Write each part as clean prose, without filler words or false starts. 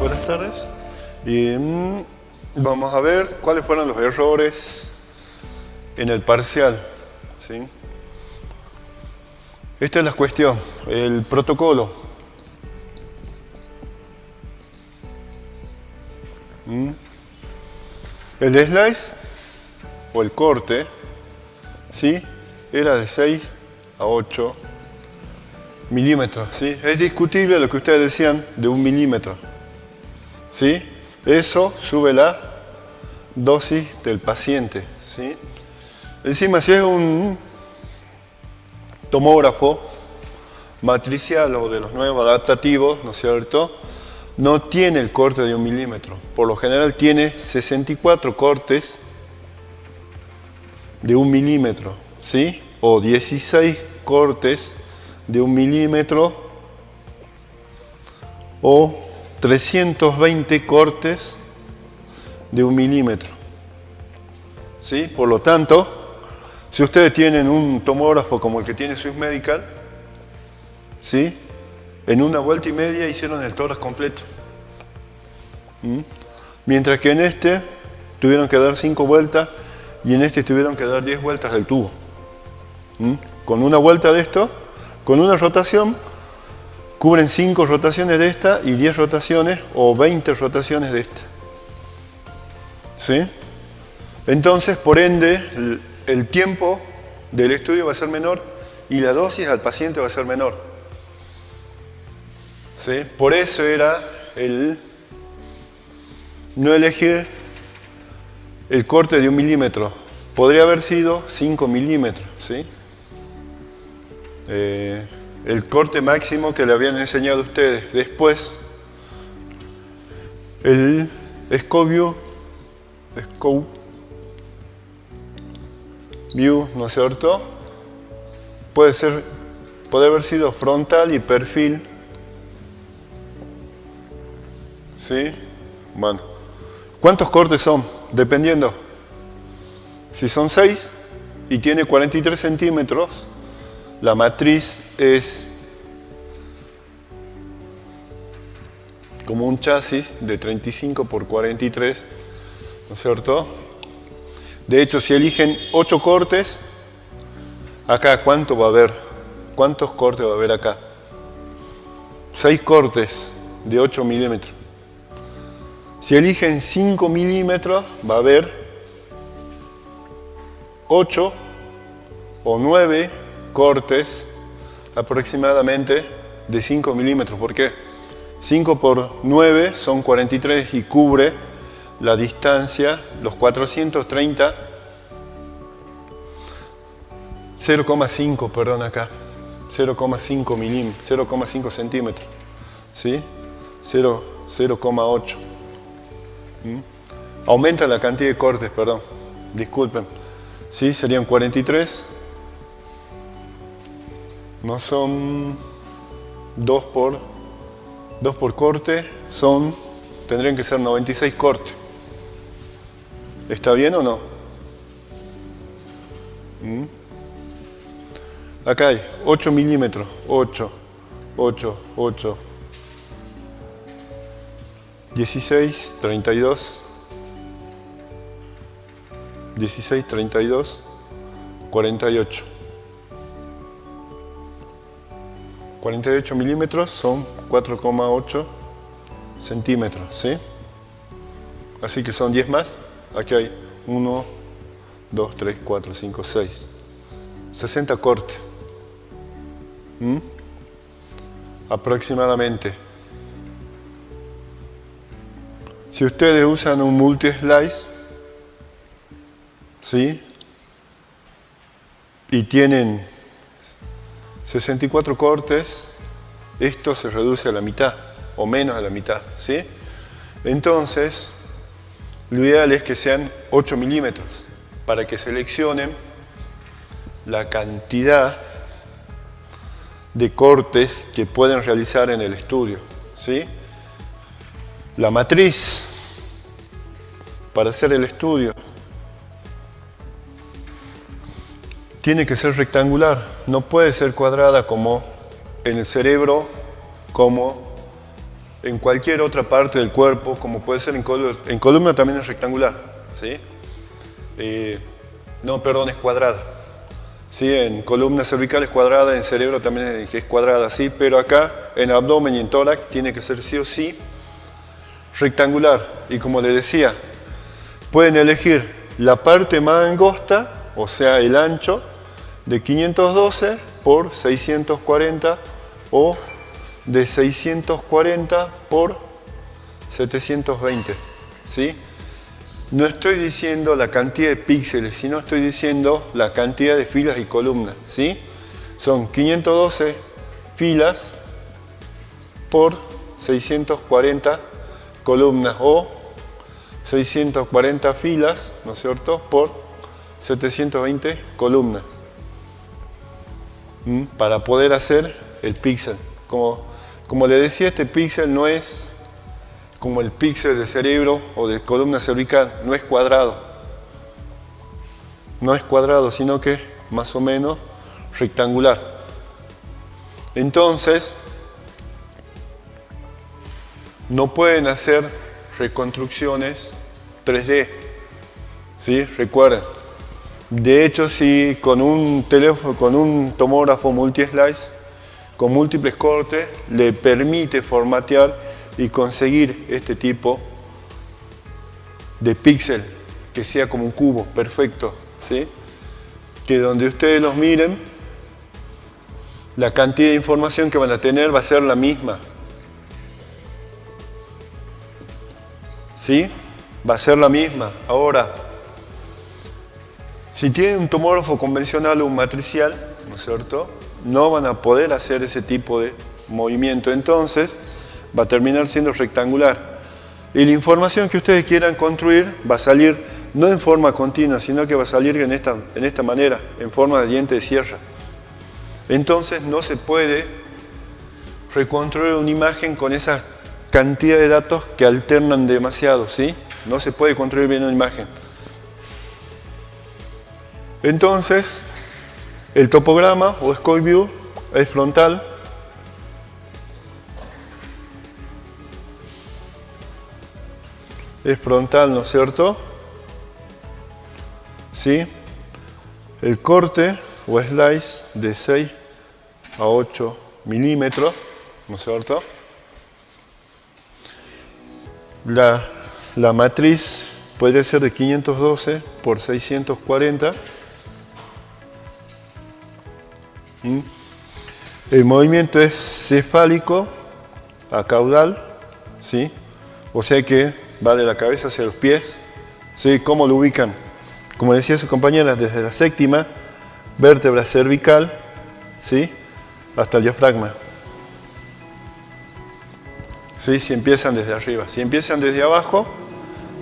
buenas tardes. Y vamos a ver cuáles fueron los errores en el parcial, ¿sí? Esta es la cuestión, el protocolo. El slice o el corte, ¿sí? Era de 6 a 8 milímetros, ¿sí? Es discutible lo que ustedes decían de 1 milímetro, ¿sí? Eso sube la dosis del paciente, ¿sí? Encima, si es un tomógrafo matricial o de los nuevos adaptativos, ¿no es cierto?, no tiene el corte de 1 milímetro. Por lo general tiene 64 cortes de 1 milímetro, ¿sí? O 16 cortes de 1 milímetro o 320 cortes de 1 milímetro, ¿sí? Por lo tanto, si ustedes tienen un tomógrafo como el que tiene Swiss Medical, ¿sí?, en una vuelta y media hicieron el tórax completo. Mientras que en este tuvieron que dar 5 vueltas y en este tuvieron que dar 10 vueltas del tubo. Con una vuelta de esto, con una rotación, cubren 5 rotaciones de esta y 10 rotaciones o 20 rotaciones de esta, ¿sí? Entonces, por ende, el tiempo del estudio va a ser menor y la dosis al paciente va a ser menor, ¿sí? Por eso era el no elegir el corte de 1 milímetro. Podría haber sido 5 milímetros, ¿sí? El corte máximo que le habían enseñado a ustedes. Después, el scope view, ¿no es cierto? Puede haber sido frontal y perfil, ¿sí? Bueno, ¿cuántos cortes son? Dependiendo. Si son 6 y tiene 43 centímetros, la matriz es como un chasis de 35 por 43, ¿no es cierto? De hecho, si eligen 8 cortes, acá, ¿cuánto va a haber? ¿Cuántos cortes va a haber acá? 6 cortes de 8 milímetros. Si eligen 5 milímetros, va a haber 8 o 9 cortes aproximadamente de 5 milímetros. ¿Por qué? 5 por 9 son 43 y cubre la distancia, los 430, 0,5, perdón, acá, 0,5 milímetros, 0,5 centímetros, ¿sí? 0,8. Aumenta la cantidad de cortes, perdón, disculpen, ¿sí? Serían 43, no son 2 por corte, tendrían que ser 96 cortes. ¿Está bien o no? Acá hay 8 milímetros, 8, 16, 32, 16, 32, 48. 48 milímetros son 4,8 centímetros, ¿sí? Así que son 10 más. Aquí hay 1, 2, 3, 4, 5, 6. 60 cortes. Aproximadamente. Si ustedes usan un multi-slice, ¿sí?, y tienen 64 cortes, esto se reduce a la mitad o menos a la mitad, ¿sí? Entonces, lo ideal es que sean 8 milímetros para que seleccionen la cantidad de cortes que pueden realizar en el estudio, ¿sí? La matriz para hacer el estudio tiene que ser rectangular, no puede ser cuadrada como en el cerebro, como en cualquier otra parte del cuerpo, como puede ser en columna también es rectangular, ¿sí? No, perdón, es cuadrada. ¿Sí? En columna cervical es cuadrada, en cerebro también es cuadrada, ¿sí? Pero acá en abdomen y en tórax tiene que ser sí o sí rectangular. Y como les decía, pueden elegir la parte más angosta, o sea, el ancho, de 512 por 640 o de 640 por 720, ¿sí? No estoy diciendo la cantidad de píxeles, sino estoy diciendo la cantidad de filas y columnas, ¿sí? Son 512 filas por 640 columnas o 640 filas, ¿no es cierto?, por 720 columnas. Para poder hacer el píxel. Como le decía, este píxel no es como el píxel de cerebro o de columna cervical, no es cuadrado. No es cuadrado, sino que más o menos rectangular. Entonces, no pueden hacer reconstrucciones 3D. ¿Sí? Recuerden. De hecho, si con un teléfono, con un tomógrafo multi-slice, con múltiples cortes, le permite formatear y conseguir este tipo de píxel que sea como un cubo perfecto, ¿sí? Que donde ustedes los miren, la cantidad de información que van a tener va a ser la misma, ¿sí? Va a ser la misma. Ahora, si tienen un tomógrafo convencional o un matricial, ¿no es cierto?, no van a poder hacer ese tipo de movimiento. Entonces, va a terminar siendo rectangular. Y la información que ustedes quieran construir va a salir no en forma continua, sino que va a salir en esta manera, en forma de diente de sierra. Entonces no se puede reconstruir una imagen con esa cantidad de datos que alternan demasiado, ¿sí? No se puede construir bien una imagen. Entonces, el topograma o scope view es frontal. Es frontal, ¿no es cierto? ¿Sí? El corte o slice de 6 a 8 milímetros, ¿no es cierto? La matriz podría ser de 512 por 640. El movimiento es cefálico a caudal, ¿sí? O sea que va de la cabeza hacia los pies. ¿Sí? ¿Cómo lo ubican? Como decía su compañera, desde la séptima vértebra cervical, ¿sí?, hasta el diafragma. ¿Sí? Si empiezan desde arriba. Si empiezan desde abajo,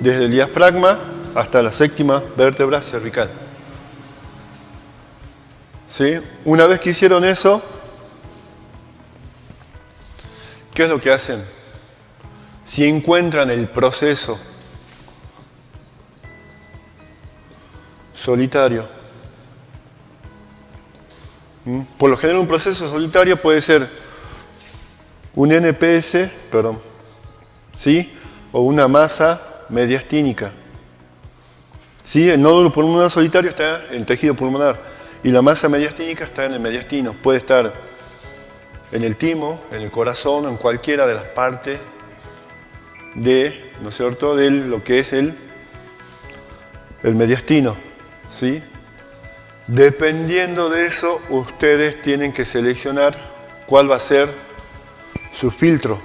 desde el diafragma hasta la séptima vértebra cervical. ¿Sí? Una vez que hicieron eso, ¿qué es lo que hacen? Si encuentran el proceso solitario, por lo general un proceso solitario puede ser un NPS, ¿sí?, o una masa mediastínica. ¿Sí? El nódulo pulmonar solitario está en el tejido pulmonar y la masa mediastínica está en el mediastino. Puede estar en el timo, en el corazón o en cualquiera de las partes de, ¿no es cierto?, de lo que es el mediastino, ¿sí? Dependiendo de eso, ustedes tienen que seleccionar cuál va a ser su filtro,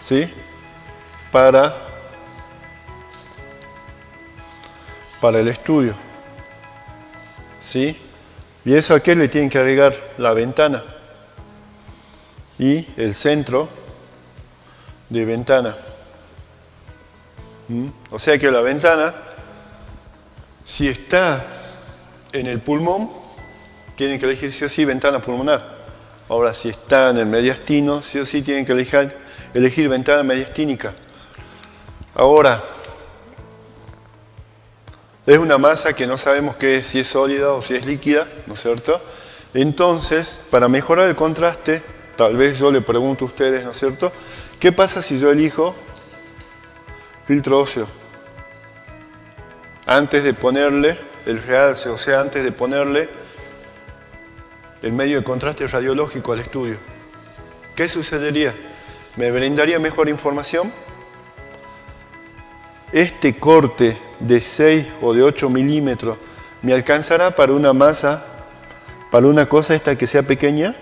¿sí?, para el estudio, ¿sí? Y eso a qué le tienen que agregar la ventana y el centro de ventana. O sea que la ventana, si está en el pulmón, tienen que elegir sí o sí ventana pulmonar. Ahora, si está en el mediastino, sí o sí tienen que elegir ventana mediastínica. Ahora, es una masa que no sabemos qué es, si es sólida o si es líquida, ¿no es cierto? Entonces, para mejorar el contraste, tal vez yo le pregunto a ustedes, ¿no es cierto? ¿Qué pasa si yo elijo filtro óseo? Antes de ponerle el realce, o sea, antes de ponerle el medio de contraste radiológico al estudio. ¿Qué sucedería? ¿Me brindaría mejor información? Este corte de 6 o de 8 milímetros me alcanzará para una masa, para una cosa esta que sea pequeña.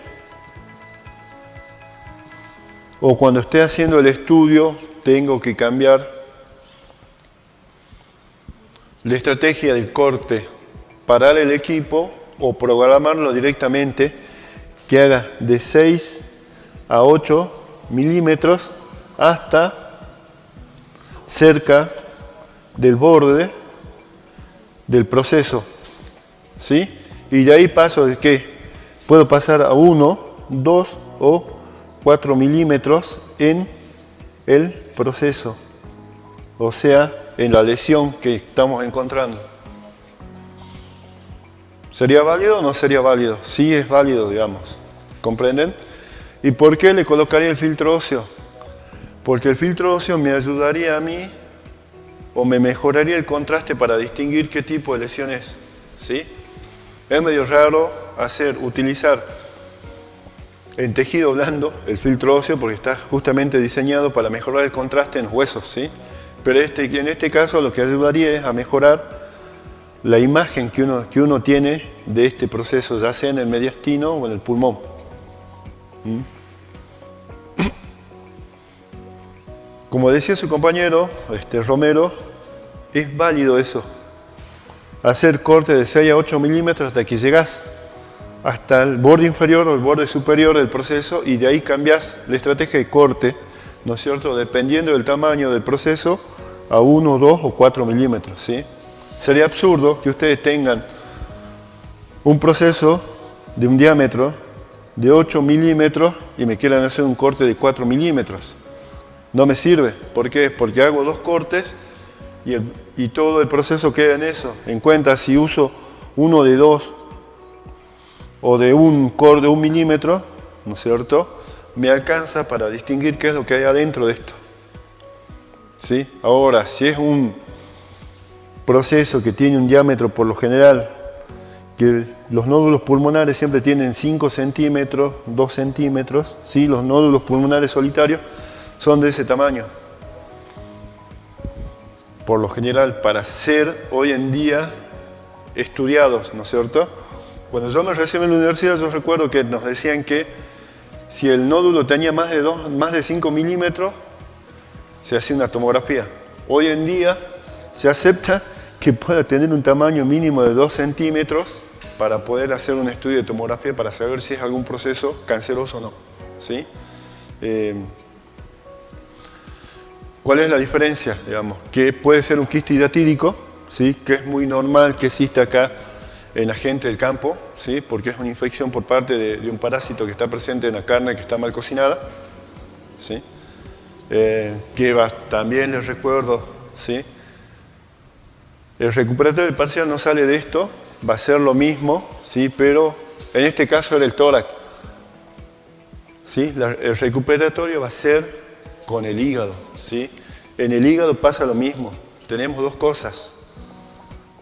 O cuando esté haciendo el estudio tengo que cambiar la estrategia del corte, parar el equipo o programarlo directamente que haga de 6 a 8 milímetros hasta cerca del borde del proceso, ¿sí? Y de ahí paso de que puedo pasar a 1, 2 o 4 milímetros en el proceso, o sea, en la lesión que estamos encontrando. ¿Sería válido o no sería válido? Sí es válido, digamos. ¿Comprenden? ¿Y por qué le colocaría el filtro óseo? Porque el filtro óseo me ayudaría a mí o me mejoraría el contraste para distinguir qué tipo de lesión es. ¿Sí? Es medio raro utilizar en tejido blando el filtro óseo porque está justamente diseñado para mejorar el contraste en los huesos, ¿sí? Pero en este caso lo que ayudaría es a mejorar la imagen que uno tiene de este proceso, ya sea en el mediastino o en el pulmón. Como decía su compañero Romero, es válido eso. Hacer corte de 6 a 8 milímetros hasta que llegas hasta el borde inferior o el borde superior del proceso y de ahí cambias la estrategia de corte, ¿no es cierto? Dependiendo del tamaño del proceso a 1, 2 o 4 milímetros, ¿sí? Sería absurdo que ustedes tengan un proceso de un diámetro de 8 milímetros y me quieran hacer un corte de 4 milímetros. No me sirve. ¿Por qué? Porque hago dos cortes y todo el proceso queda en eso. En cuenta, si uso uno de 2 o de un corte de 1 milímetro, ¿no es cierto? Me alcanza para distinguir qué es lo que hay adentro de esto. ¿Sí? Ahora, si es un proceso que tiene un diámetro por lo general, que los nódulos pulmonares siempre tienen 5 centímetros, 2 centímetros, ¿sí? Los nódulos pulmonares solitarios son de ese tamaño. Por lo general, para ser hoy en día estudiados, ¿no es cierto? Cuando yo me recibí en la universidad, yo recuerdo que nos decían que si el nódulo tenía más de 5 milímetros, se hacía una tomografía. Hoy en día se acepta que pueda tener un tamaño mínimo de 2 centímetros para poder hacer un estudio de tomografía para saber si es algún proceso canceroso o no. ¿Sí? ¿Cuál es la diferencia? Digamos, que puede ser un quiste hidatídico, ¿sí? Que es muy normal que exista acá en la gente del campo, ¿sí? Porque es una infección por parte de un parásito que está presente en la carne que está mal cocinada, ¿sí? También les recuerdo, ¿sí? El recuperatorio parcial no sale de esto, va a ser lo mismo, ¿sí? Pero en este caso era el tórax. ¿Sí? El recuperatorio va a ser con el hígado, ¿sí? En el hígado pasa lo mismo, tenemos dos cosas.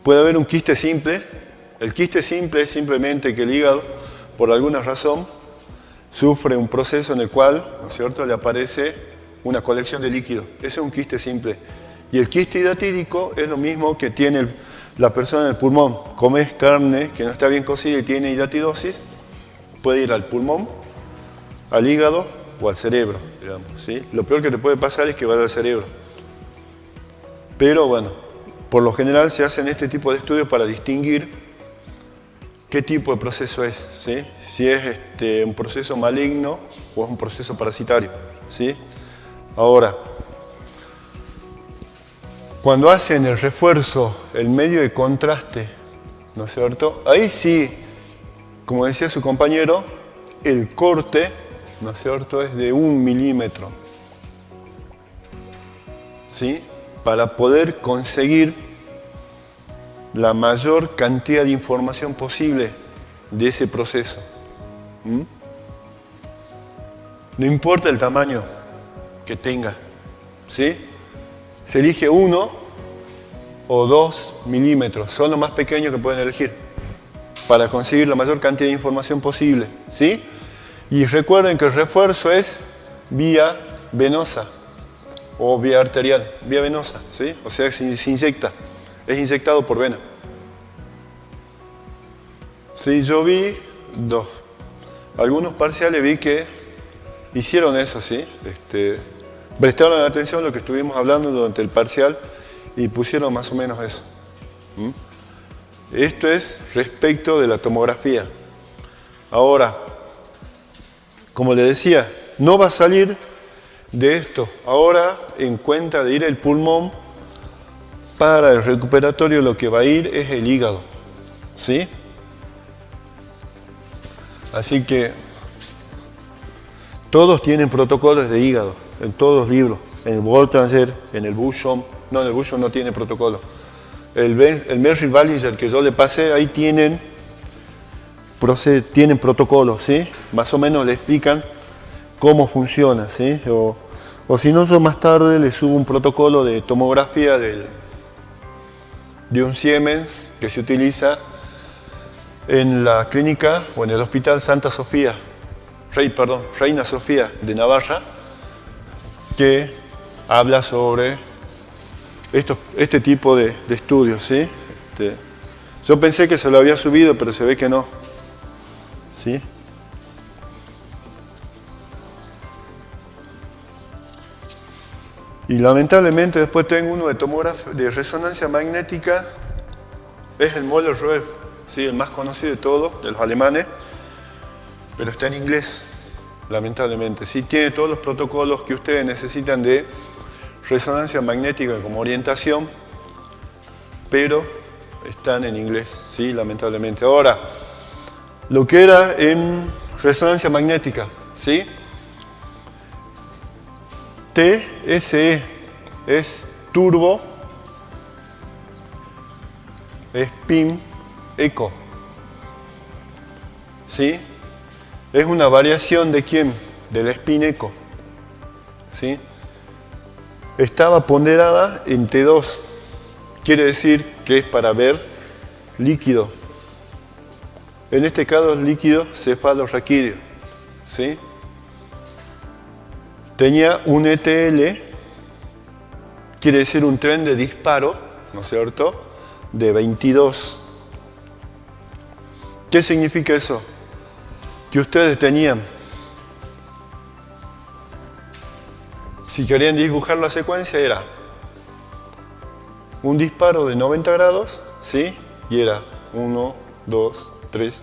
Puede haber un quiste simple, el quiste simple es simplemente que el hígado, por alguna razón, sufre un proceso en el cual, ¿no es cierto?, le aparece una colección de líquido. Ese es un quiste simple. Y el quiste hidatídico es lo mismo que tiene la persona en el pulmón. Comes carne que no está bien cocida y tiene hidatidosis, puede ir al pulmón, al hígado o al cerebro, digamos, ¿sí? Lo peor que te puede pasar es que vaya al cerebro. Pero bueno, por lo general se hacen este tipo de estudios para distinguir qué tipo de proceso es, ¿sí? Si es un proceso maligno o es un proceso parasitario, ¿sí? Ahora, cuando hacen el refuerzo, el medio de contraste, ¿no es cierto? Ahí sí, como decía su compañero, el corte, ¿no es cierto?, es de 1 milímetro, ¿sí? Para poder conseguir la mayor cantidad de información posible de ese proceso. No importa el tamaño que tenga, ¿sí? Se elige 1 o 2 milímetros, son los más pequeños que pueden elegir, para conseguir la mayor cantidad de información posible, ¿sí? Y recuerden que el refuerzo es vía venosa o vía arterial, vía venosa, ¿sí? O sea, se inyecta, es inyectado por vena. Sí, yo vi algunos parciales vi que hicieron eso, ¿sí? Prestaron atención a lo que estuvimos hablando durante el parcial y pusieron más o menos eso. Esto es respecto de la tomografía. Ahora, como le decía, no va a salir de esto. Ahora, en cuenta de ir el pulmón, para el recuperatorio lo que va a ir es el hígado, ¿sí? Así que todos tienen protocolos de hígado, en todos los libros, en el Boltranger, en el Bushom. No, en el Bushom no tiene protocolo. El Merrill Ballinger que yo le pasé, ahí tienen protocolos, ¿sí? Más o menos le explican cómo funciona, ¿sí? O si no, yo más tarde les subo un protocolo de tomografía de un Siemens que se utiliza en la clínica o en el hospital Santa Sofía, Reina Sofía de Navarra, que habla sobre este tipo de estudios, ¿sí? Yo pensé que se lo había subido, pero se ve que no, ¿sí? Y lamentablemente después tengo uno de resonancia magnética, es el Möller-Röhr, ¿sí? El más conocido de todos, de los alemanes, pero está en inglés, lamentablemente. Sí, tiene todos los protocolos que ustedes necesitan de resonancia magnética como orientación, pero están en inglés, sí, lamentablemente. Ahora, lo que era en resonancia magnética, ¿sí? TSE es turbo, spin, eco, ¿sí? Es una variación de quién, del spin eco, ¿sí? Estaba ponderada en T2, quiere decir que es para ver líquido. En este caso es líquido cefalorraquídeo, ¿sí? Tenía un ETL, quiere decir un tren de disparo, ¿no es cierto?, de 22. ¿Qué significa eso? Que ustedes tenían, si querían dibujar la secuencia, era un disparo de 90 grados, ¿sí? Y era 1, 2, 3,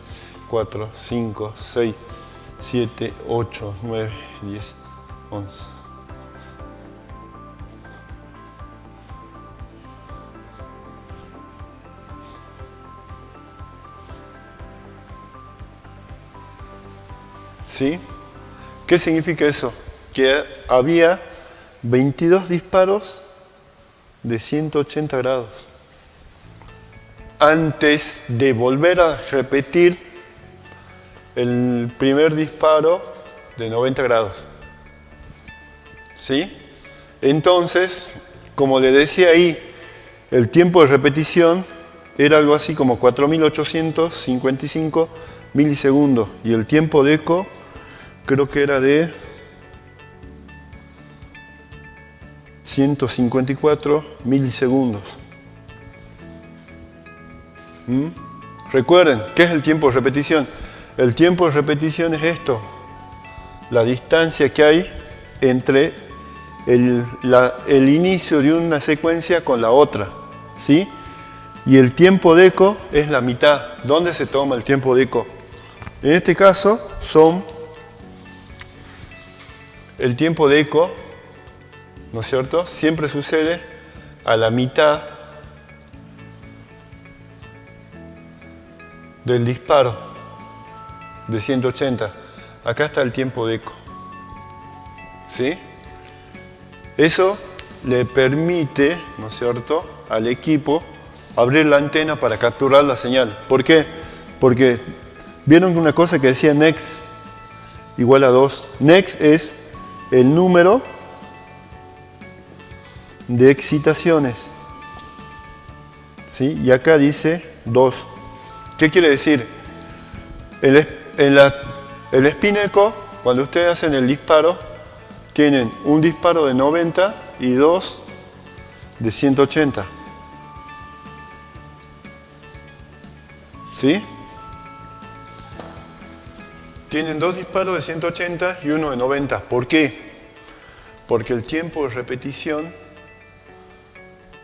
4, 5, 6, 7, 8, 9, 10, 11. ¿Sí? ¿Qué significa eso? Que había 22 disparos de 180 grados antes de volver a repetir el primer disparo de 90 grados. ¿Sí? Entonces, como le decía ahí, el tiempo de repetición era algo así como 4.855 milisegundos y el tiempo de eco creo que era de 154 milisegundos. Recuerden, ¿qué es el tiempo de repetición? El tiempo de repetición es esto, la distancia que hay entre el inicio de una secuencia con la otra, ¿sí? Y el tiempo de eco es la mitad. ¿Dónde se toma el tiempo de eco? En este caso son el tiempo de eco, ¿no es cierto? Siempre sucede a la mitad del disparo de 180. Acá está el tiempo de eco, ¿sí? Eso le permite, ¿no es cierto?, al equipo abrir la antena para capturar la señal. ¿Por qué? Porque vieron una cosa que decía Next, igual a 2. Next es el número de excitaciones. ¿Sí? Y acá dice 2. ¿Qué quiere decir? El spin echo, cuando ustedes hacen el disparo, tienen un disparo de 90 y 2 de 180. ¿Sí? Tienen 2 disparos de 180 y uno de 90. ¿Por qué? Porque el tiempo de repetición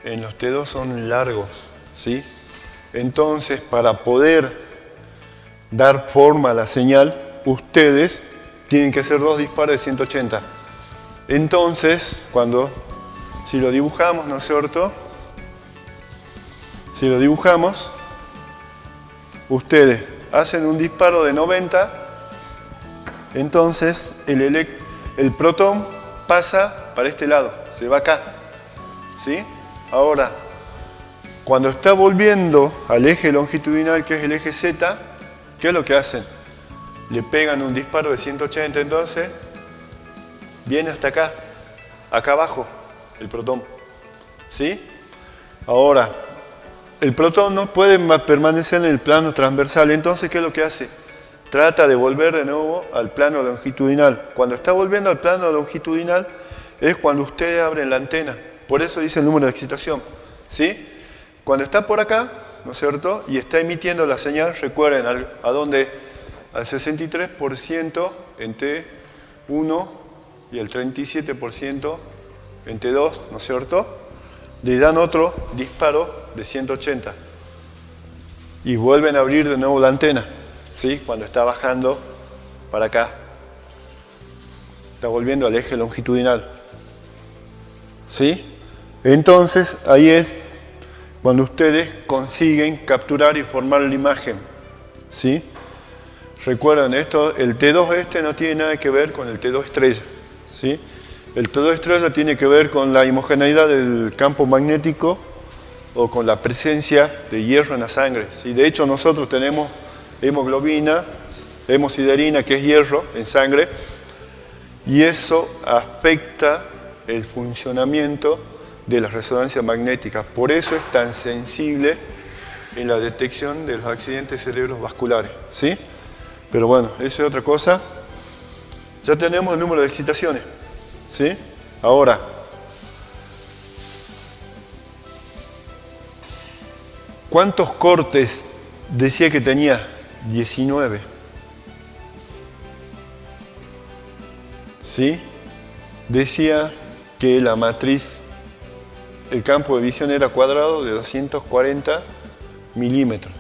en los T2 son largos, ¿sí? Entonces, para poder dar forma a la señal, ustedes tienen que hacer 2 disparos de 180. Entonces, si lo dibujamos, ¿no es cierto? Si lo dibujamos, ustedes hacen un disparo de 90, entonces el protón pasa para este lado, se va acá, ¿sí? Ahora, cuando está volviendo al eje longitudinal, que es el eje Z, ¿qué es lo que hacen? Le pegan un disparo de 180, entonces viene hasta acá, acá abajo, el protón, ¿sí? Ahora, el protón no puede permanecer en el plano transversal, entonces ¿qué es lo que hace? Trata de volver de nuevo al plano longitudinal. Cuando está volviendo al plano longitudinal es cuando ustedes abren la antena. Por eso dice el número de excitación, ¿sí? Cuando está por acá, ¿no es cierto? Y está emitiendo la señal, recuerden, ¿a dónde? Al 63% en T1 y el 37% en T2, ¿no es cierto? Le dan otro disparo de 180 y vuelven a abrir de nuevo la antena, ¿sí? Cuando está bajando para acá, está volviendo al eje longitudinal, ¿sí? Entonces ahí es cuando ustedes consiguen capturar y formar la imagen, ¿sí? Recuerden esto, el T2 no tiene nada que ver con el T2 estrella, ¿sí? El T2 estrella tiene que ver con la homogeneidad del campo magnético o con la presencia de hierro en la sangre, ¿sí? De hecho, nosotros tenemos hemoglobina, hemosiderina, que es hierro en sangre, y eso afecta el funcionamiento de la resonancia magnética. Por eso es tan sensible en la detección de los accidentes cerebrovasculares, ¿sí? Pero bueno, eso es otra cosa. Ya tenemos el número de excitaciones, ¿sí? Ahora, ¿cuántos cortes decía que tenía? 19. ¿Sí? Decía que la matriz, el campo de visión era cuadrado de 240 milímetros.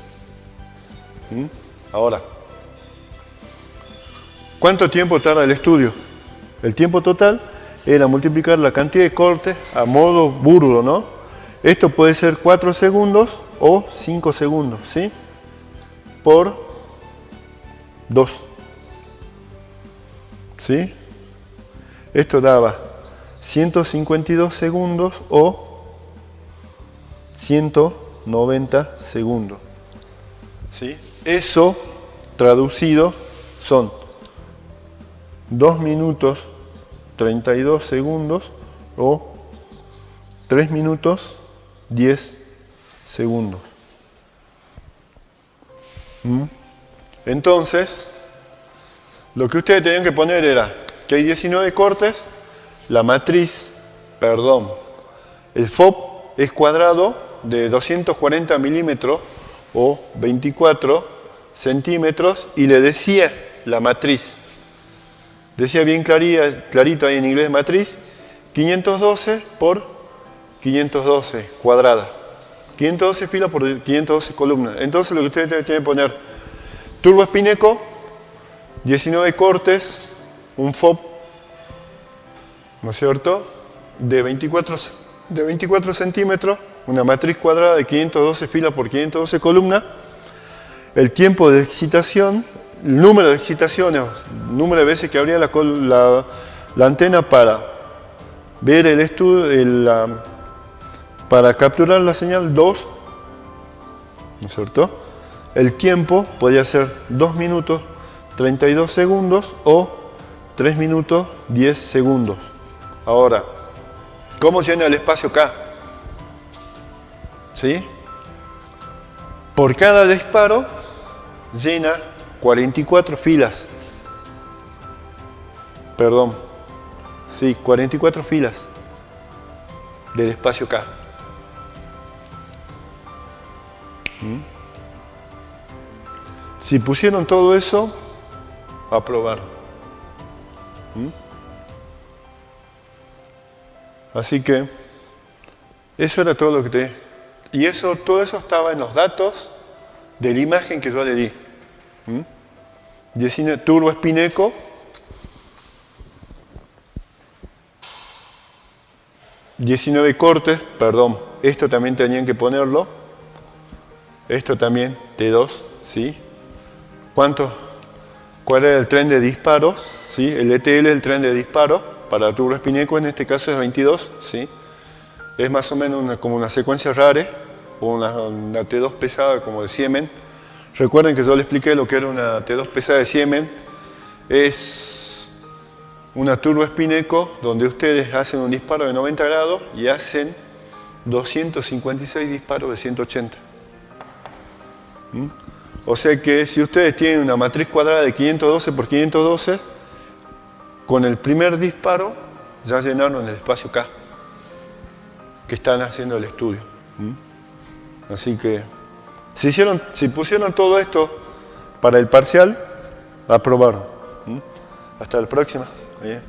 Ahora, ¿cuánto tiempo tarda el estudio? El tiempo total era multiplicar la cantidad de cortes a modo burdo, ¿no? Esto puede ser 4 segundos o 5 segundos, ¿sí? Por 2. ¿Sí? Esto daba 152 segundos o 190 segundos. ¿Sí? Eso traducido son 2 minutos 32 segundos o 3 minutos 10 segundos. Entonces, lo que ustedes tenían que poner era que hay 19 cortes, la matriz, el FOB es cuadrado de 240 milímetros o 24 centímetros y le decía la matriz. Decía bien clarito ahí en inglés matriz, 512 por 512 cuadrada. 512 filas por 512 columnas. Entonces lo que ustedes tienen que poner, turbo spin echo, 19 cortes, un FOB, ¿no es cierto?, de 24 centímetros, una matriz cuadrada de 512 filas por 512 columnas, el tiempo de excitación, el número de excitaciones, el número de veces que abría la antena para ver el estudio, para capturar la señal, 2, ¿no es cierto? El tiempo podía ser 2 minutos 32 segundos o 3 minutos 10 segundos. Ahora, ¿cómo llena el espacio K? ¿Sí? Por cada disparo llena 44 filas. Perdón. Sí, 44 filas del espacio K. Si pusieron todo eso, aprobaron. Así que eso era todo lo que te... Y todo eso estaba en los datos de la imagen que yo le di. 19 turbo Spineco. ...19 cortes, perdón, esto también tenían que ponerlo. Esto también, T2, ¿sí? ¿Cuál era el tren de disparos? ¿Sí? El ETL, el tren de disparo, para turbo Spineco en este caso es 22, ¿sí? Es más o menos como una secuencia rare, o una T2 pesada como de Siemens. Recuerden que yo les expliqué lo que era una T2 pesada de Siemens. Es una turbo Spineco donde ustedes hacen un disparo de 90 grados y hacen 256 disparos de 180. O sea que si ustedes tienen una matriz cuadrada de 512 por 512, con el primer disparo ya llenaron el espacio K que están haciendo el estudio. Así que si pusieron todo esto para el parcial, aprobaron. Hasta la próxima. Bien.